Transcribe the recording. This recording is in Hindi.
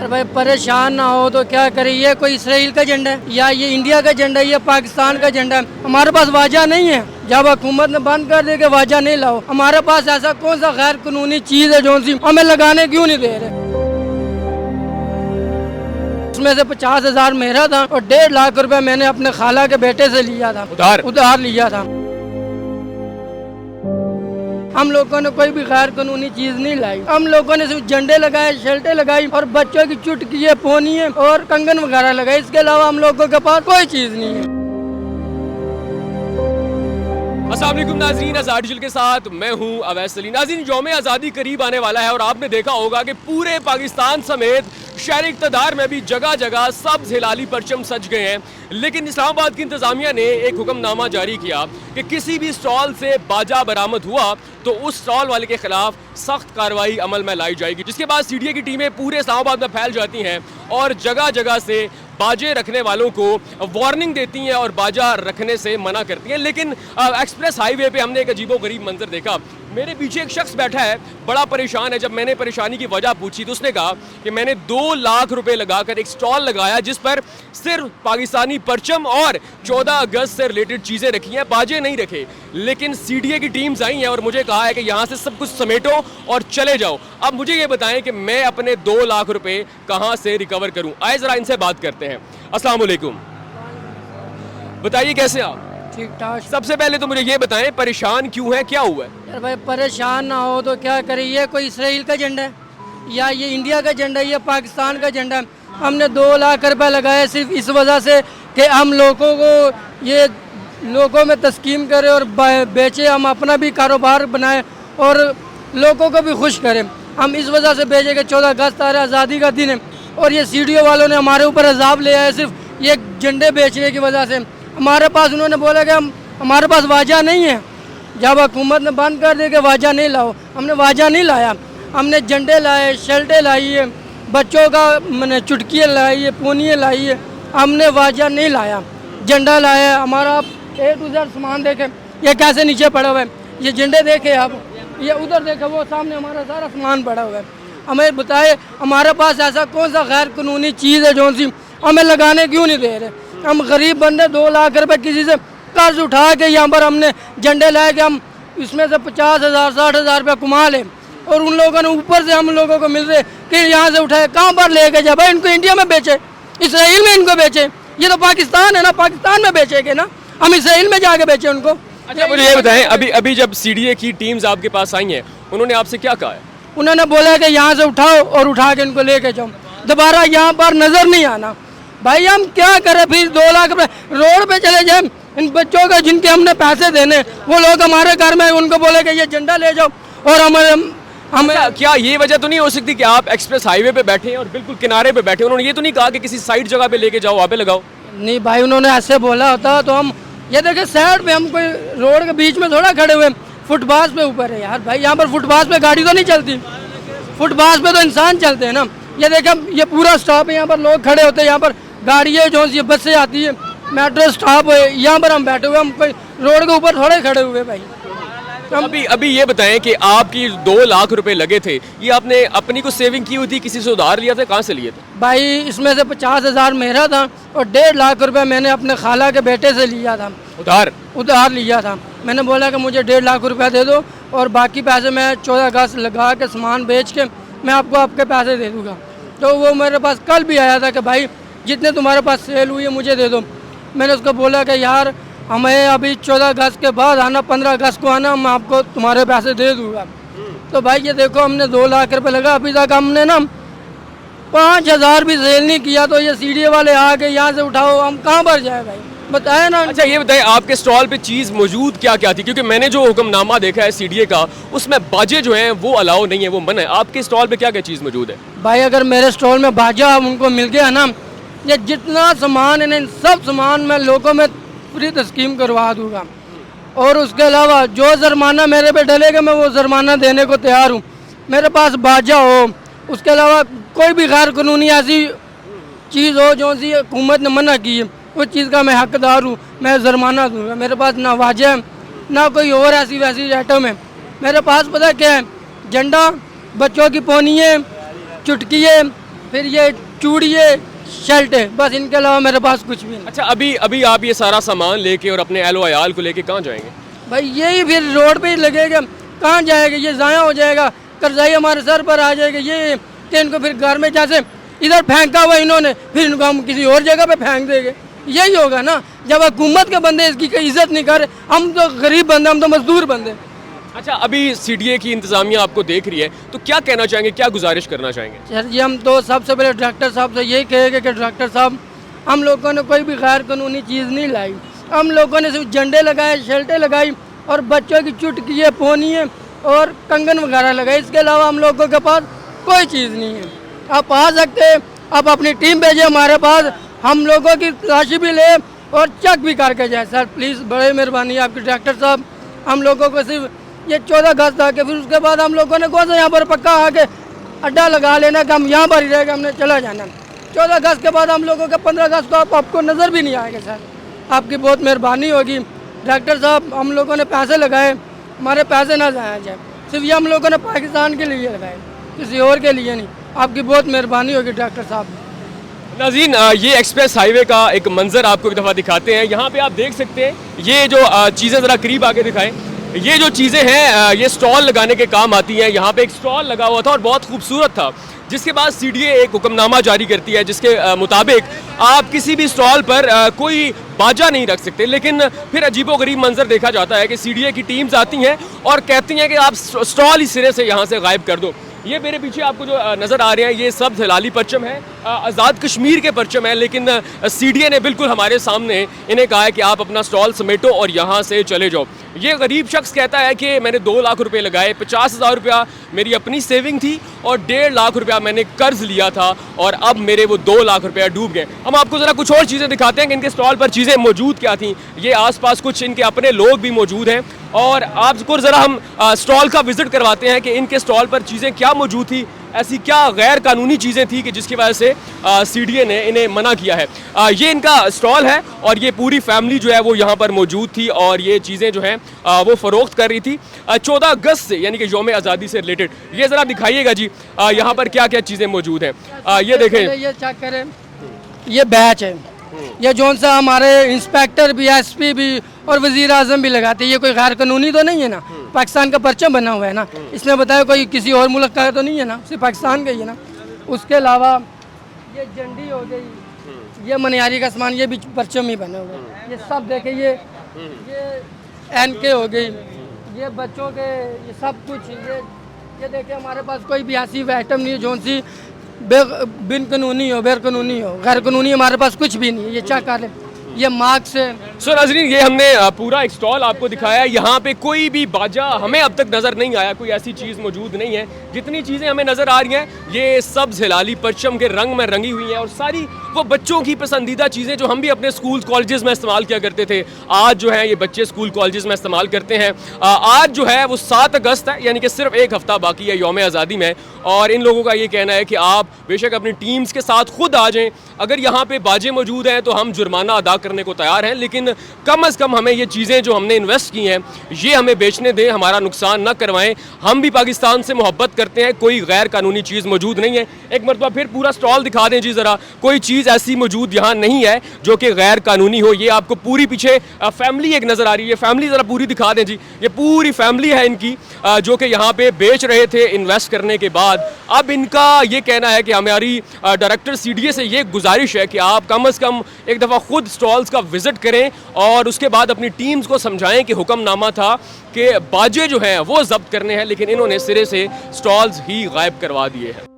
अरे भाई परेशान ना हो तो क्या करे, ये कोई इसराइल का झंडा है या ये इंडिया का झंडा है, ये पाकिस्तान का झंडा है। हमारे पास वाजा नहीं है, जब हुकूमत ने बंद कर दे के वाजा नहीं लाओ। हमारे पास ऐसा कौन सा गैर कानूनी चीज है जो सी हमें लगाने क्यों नहीं दे रहे। उसमें से 50,000 मेरा था और 1.5 लाख रुपए मैंने अपने खाला के बेटे से लिया था, उधार लिया था। हम लोगों ने कोई भी गैर कानूनी चीज नहीं लाई। हम लोगों ने सिर्फ झंडे लगाए, शर्टें लगाई और बच्चों की चुटकियां, पोनियां और कंगन वगैरह लगाए। इसके अलावा हम लोगों के पास कोई चीज नहीं है। अस्सलाम वालेकुम नाज़रीन, आज़ाद डिजिटल के साथ मैं हूं अवैस अली। नाज़रीन, यौम आज़ादी करीब आने वाला है और आपने देखा होगा कि पूरे पाकिस्तान समेत शहर इक़्तिदार में भी जगह जगह सब्ज़ हिलाली परचम सज गए हैं। लेकिन इस्लामाबाद की इंतज़ामिया ने एक हुक्मनामा जारी किया कि किसी भी स्टॉल से बाजा बरामद हुआ तो उस स्टॉल वाले के खिलाफ सख्त कार्रवाई अमल में लाई जाएगी। जिसके बाद सीडीए की टीमें पूरे इस्लामाबाद में फैल जाती हैं और जगह जगह से बाजे रखने वालों को वार्निंग देती हैं और बाजा रखने से मना करती हैं। लेकिन एक्सप्रेस हाईवे पे हमने एक अजीबोगरीब मंजर देखा। मेरे पीछे एक शख्स बैठा है, बड़ा परेशान है। जब मैंने परेशानी की वजह पूछी तो उसने कहा कि मैंने 2 लाख रुपए लगाकर एक स्टॉल लगाया जिस पर सिर्फ पाकिस्तानी परचम और 14 अगस्त से रिलेटेड चीज़ें रखी हैं, बाजे नहीं रखे। लेकिन सीडीए की टीम्स आई हैं और मुझे कहा है कि यहाँ से सब कुछ समेटो और चले जाओ। अब मुझे ये बताएं कि मैं अपने 2 लाख रुपए कहाँ से रिकवर करूँ। आए ज़रा इनसे बात करते हैं। अस्सलाम वालेकुम, बताइए कैसे आप? ठीक ठाक। सबसे पहले तो मुझे ये बताएं परेशान क्यों है, क्या हुआ है? यार भाई परेशान ना हो तो क्या करे, ये कोई इसराइल का झंडा है या ये इंडिया का झंडा है, ये पाकिस्तान का झंडा है। हमने 2 लाख रुपए लगाए सिर्फ इस वजह से कि हम लोगों को ये लोगों में तस्कीम करें और बेचे, हम अपना भी कारोबार बनाएं और लोगों को भी खुश करें। हम इस वजह से बेचे कि 14 अगस्त आ रहा है, आज़ादी का दिन है और ये सीडीओ वालों ने हमारे ऊपर अजाब ले आया सिर्फ ये झंडे बेचने की वजह से। हमारे पास उन्होंने बोला कि हमारे पास वाजा नहीं है, जब हुकूमत ने बंद कर दे के वाजा नहीं लाओ। हमने वाजा नहीं लाया, हमने झंडे लाए, शर्टें लाई है, बच्चों का मैंने चुटकियाँ लाई है, पोनियाँ लाई है। हमने वाजा नहीं लाया, झंडा लाया। हमारा आप A to Z सामान देखें, ये कैसे नीचे पड़ा हुआ है। ये झंडे देखे आप, ये उधर देखे, वो सामने हमारा सारा सामान पड़ा हुआ है। हमें बताए हमारे पास ऐसा कौन सा गैर कानूनी चीज़ है जो सी हमें लगाने क्यों नहीं दे रहे। हम गरीब बंदे 2 लाख रुपए किसी से कर्ज उठा के यहाँ पर हमने झंडे लाए कि हम इसमें से 50,000 60,000 रुपये कमा लें और उन लोगों ने ऊपर से हम लोगों को मिल रहे कि यहाँ से उठाए, कहाँ पर ले गए जब इनको इंडिया में बेचे, इसराइल में इनको बेचे। ये तो पाकिस्तान है ना, पाकिस्तान में बेचेंगे ना, हम इसराइल में जाके बेचे उनको। अच्छा मुझे ये बताएं, अभी जब सीडीए की टीम्स आपके पास आई हैं उन्होंने आपसे क्या कहा है? उन्होंने बोला कि यहाँ से उठाओ और उठा के इनको लेके जाओ, दोबारा यहाँ पर नजर नहीं आना। भाई हम क्या करें फिर? 2 लाख रुपए रोड पे चले जाए, इन बच्चों का जिनके हमने पैसे देने वो लोग हमारे घर में, उनको बोले कि ये झंडा ले जाओ और हमें क्या ये वजह तो नहीं हो सकती कि आप एक्सप्रेस हाईवे पे बैठे हैं और बिल्कुल किनारे पे बैठे, उन्होंने ये तो नहीं कहा कि किसी साइड जगह पे लेके जाओ, वहाँ पे लगाओ? नहीं भाई, उन्होंने ऐसे बोला होता तो हम ये देखे साइड पे, हम कोई रोड के बीच में थोड़ा खड़े हुए, फुटपाथ पे ऊपर है यार। भाई यहाँ पर फुटपाथ पे गाड़ी तो नहीं चलती, फुटपाथ पे तो इंसान चलते हैं ना। ये देखे, ये पूरा स्टॉप है, यहाँ पर लोग खड़े होते हैं, यहाँ पर गाड़ियाँ जो सी बसें आती है, मेट्रो स्टॉप है, यहाँ पर हम बैठे हुए, हम कोई रोड के ऊपर थोड़े खड़े हुए भाई। अभी ये बताएं कि आपकी 2 लाख रुपए लगे थे, ये आपने अपनी को सेविंग की हुई थी, किसी से उधार लिया था, कहाँ से लिए थे? भाई इसमें से 50,000 मेरा था और 1.5 लाख रुपए मैंने अपने खाला के बेटे से लिया था, उधार लिया था। मैंने बोला कि मुझे 1.5 लाख रुपया दे दो और बाकी पैसे मैं 14 अगस्त लगा के सामान बेच के मैं आपको आपके पैसे दे दूँगा। तो वो मेरे पास कल भी आया था कि भाई जितने तुम्हारे पास सेल हुई है मुझे दे दो। मैंने उसको बोला कि यार हमें अभी 14 अगस्त के बाद आना, 15 अगस्त को आना, मैं आपको तुम्हारे पैसे दे दूँगा। तो भाई ये देखो, हमने 2 लाख रुपए लगा, अभी तक हमने ना 5,000 भी सेल नहीं किया। तो ये सीडीए वाले आ गए, यहाँ से उठाओ, हम कहाँ पर जाए भाई, बताए ना। अच्छा ये बताएं, आपके स्टॉल पे चीज़ मौजूद क्या क्या थी? क्योंकि मैंने जो हुक्मनामा देखा है सीडीए का, उसमें बाजे जो हैं वो अलाउ नहीं है, वो मन है। आपके स्टॉल पे क्या क्या चीज़ मौजूद है? भाई अगर मेरे स्टॉल में बाजा उनको मिल गया ना, ये जितना सामान है इन सब सामान मैं लोगों में फ्री तस्कीम करवा दूंगा और उसके अलावा जो जुर्माना मेरे पे डलेगा मैं वो जुर्माना देने को तैयार हूँ। मेरे पास बाजा हो, उसके अलावा कोई भी गैर कानूनी ऐसी चीज़ हो जो सी हुकूमत ने मना की है, उस चीज़ का मैं हकदार हूँ, मैं जुर्माना दूँगा। मेरे पास ना वाजा है ना कोई और ऐसी वैसी आइटम है। मेरे पास पता क्या है, झंडा, बच्चों की पोनियाँ, चुटकियाँ फिर ये चूड़िए शर्ट है, बस इनके अलावा मेरे पास कुछ भी नहीं। अच्छा, अभी आप ये सारा सामान लेके और अपने अहलो अयाल को लेके कहाँ जाएंगे? भाई यही फिर रोड पे ही लगेगा, कहाँ जाएगा, ये ज़ाया हो जाएगा, कर्जाई हमारे सर पर आ जाएगा। ये कि इनको फिर घर में जैसे इधर फेंका हुआ इन्होंने, फिर इनको हम किसी और जगह पे फेंक देंगे, यही होगा ना। जब हुकूमत के बंदे इसकी कोई इज्जत नहीं कर, हम तो गरीब बंदे, हम तो मजदूर बंदे। अच्छा, अभी सीडीए की इंतजामिया आपको देख रही है, तो क्या कहना चाहेंगे, क्या गुजारिश करना चाहेंगे? सर जी, हम तो सबसे पहले डॉक्टर साहब से यही कहेंगे कि डॉक्टर साहब, हम लोगों ने कोई भी गैर कानूनी चीज़ नहीं लाई। हम लोगों ने सिर्फ झंडे लगाए, शर्टें लगाई और बच्चों की चुटकियाँ, पोनियाँ और कंगन वगैरह लगाए। इसके अलावा हम लोगों के पास कोई चीज़ नहीं है। आप आ सकते हैं, आप अपनी टीम भेजें हमारे पास, हम लोगों की राशि भी ले और चेक भी करके जाए। सर प्लीज़, बड़े मेहरबानी आपकी डॉक्टर साहब। हम लोगों को सिर्फ ये 14 अगस्त आके, फिर उसके बाद हम लोगों ने कौन सा यहाँ पर पक्का आके अड्डा लगा लेना कि हम यहाँ पर ही रहेगा, हमने चला जाना। 14 अगस्त के बाद हम लोगों का 15 अगस्त को आपको नज़र भी नहीं आएगा। सर आपकी बहुत मेहरबानी होगी डॉक्टर साहब। हम लोगों ने पैसे लगाए, हमारे पैसे ना जाया जाए। सिर्फ ये हम लोगों ने पाकिस्तान के लिए लगाए, किसी और के लिए नहीं। आपकी बहुत मेहरबानी होगी डॉक्टर साहब। नाज़रीन, ये एक्सप्रेस हाईवे का एक मंजर आपको एक दफ़ा दिखाते हैं। यहाँ पे आप देख सकते हैं, ये जो चीज़ें ज़रा करीब आके दिखाएं, ये जो चीज़ें हैं ये स्टॉल लगाने के काम आती हैं। यहाँ पे एक स्टॉल लगा हुआ था और बहुत खूबसूरत था, जिसके बाद सीडीए एक हुक्मनामा जारी करती है, जिसके मुताबिक आप किसी भी स्टॉल पर कोई बाजा नहीं रख सकते। लेकिन फिर अजीबोगरीब मंजर देखा जाता है कि सीडीए की टीम्स आती हैं और कहती हैं कि आप स्टॉल ही सिरे से यहाँ से गायब कर दो। ये मेरे पीछे आपको जो नज़र आ रहे हैं, ये सब हिलाली परचम है, आज़ाद कश्मीर के परचम है। लेकिन सीडीए ने बिल्कुल हमारे सामने इन्हें कहा है कि आप अपना स्टॉल समेटो और यहाँ से चले जाओ। ये गरीब शख्स कहता है कि मैंने 2 लाख रुपए लगाए, 50,000 रुपया मेरी अपनी सेविंग थी और 1.5 लाख रुपया मैंने कर्ज लिया था और अब मेरे वो 2 लाख रुपया डूब गए। हम आपको ज़रा कुछ और चीज़ें दिखाते हैं कि इनके स्टॉल पर चीज़ें मौजूद क्या थी। ये आसपास कुछ इनके अपने लोग भी मौजूद हैं और आपको ज़रा हम स्टॉल का विजिट करवाते हैं कि इनके स्टॉल पर चीज़ें क्या मौजूद थी, ऐसी क्या गैर कानूनी चीज़ें थी कि जिसकी वजह से सीडीए ने इन्हें मना किया है। ये इनका स्टॉल है और ये पूरी फैमिली जो है वो यहाँ पर मौजूद थी और ये चीज़ें जो हैं वो फ़रोख्त कर रही थी 14 अगस्त से, यानी कि यौम आज़ादी से रिलेटेड। ये ज़रा दिखाइएगा जी, यहाँ पर क्या क्या चीज़ें मौजूद हैं। ये देखें, ये चेक करें, ये बैच है, ये जौन सा हमारे इंस्पेक्टर भी, एसपी भी और वजीर आजम भी लगाते हैं। ये कोई गैर कानूनी तो नहीं है ना, पाकिस्तान का परचम बना हुआ है ना। इसने बताया कोई किसी और मुल्क का तो नहीं है ना, सिर्फ पाकिस्तान का ही है ना। उसके अलावा ये झंडी हो गई, ये मनियारी का सामान, ये भी परचम ही बने हुए। ये सब देखे, ये एनके हो गई, ये बच्चों के, ये सब कुछ। ये देखे, हमारे पास कोई भी ऐसी आइटम नहीं है जौन सी बिन कानूनी हो, गैर कानूनी हो। गैर कानूनी हमारे पास कुछ भी नहीं है। ये चेक कर लें, ये मार्क्स है। सो नाज़रीन, ये हमने पूरा एक स्टॉल आपको दिखाया। यहाँ पे कोई भी बाजा हमें अब तक नज़र नहीं आया, कोई ऐसी चीज़ मौजूद नहीं है। जितनी चीज़ें हमें नज़र आ रही हैं ये सब हिलाली परचम के रंग में रंगी हुई हैं और सारी वो बच्चों की पसंदीदा चीज़ें जो हम भी अपने स्कूल कॉलेजेस में इस्तेमाल किया करते थे, आज जो है ये बच्चे स्कूल कॉलेजेस में इस्तेमाल करते हैं। आज जो है वो 7 अगस्त है, यानी कि सिर्फ एक हफ़्ता बाकी है यौम आज़ादी में, और इन लोगों का ये कहना है कि आप बेशक अपनी टीम्स के साथ खुद आ जाएँ। अगर यहाँ पे बाजे मौजूद हैं तो हम जुर्माना अदा करने को तैयार हैं, लेकिन कम अज़ कम हमें ये चीज़ें जो हमने इन्वेस्ट की हैं ये हमें बेचने दें, हमारा नुकसान न करवाएं। हम भी पाकिस्तान से मोहब्बत करते हैं, कोई गैर कानूनी चीज़ मौजूद नहीं है। एक मरतबा फिर पूरा स्टॉल दिखा दें जी ज़रा, कोई चीज़ ऐसी मौजूद यहाँ नहीं है जो कि गैर कानूनी हो। ये आपको पूरी पीछे फैमिली एक नज़र आ रही है, फैमिली ज़रा पूरी दिखा दें जी। ये पूरी फैमिली है इनकी जो कि यहाँ पे बेच रहे थे इन्वेस्ट करने के बाद। अब इनका ये कहना है कि हमारी डायरेक्टर सीडीए से ये गुजारिश है कि आप कम अज़ कम एक दफ़ा खुद स्टॉल्स का विजिट करें और उसके बाद अपनी टीम्स को समझाएं कि हुक्मनामा था कि बाजे जो हैं वो जब्त करने हैं, लेकिन इन्होंने सिरे से स्टॉल्स ही गायब करवा दिए हैं।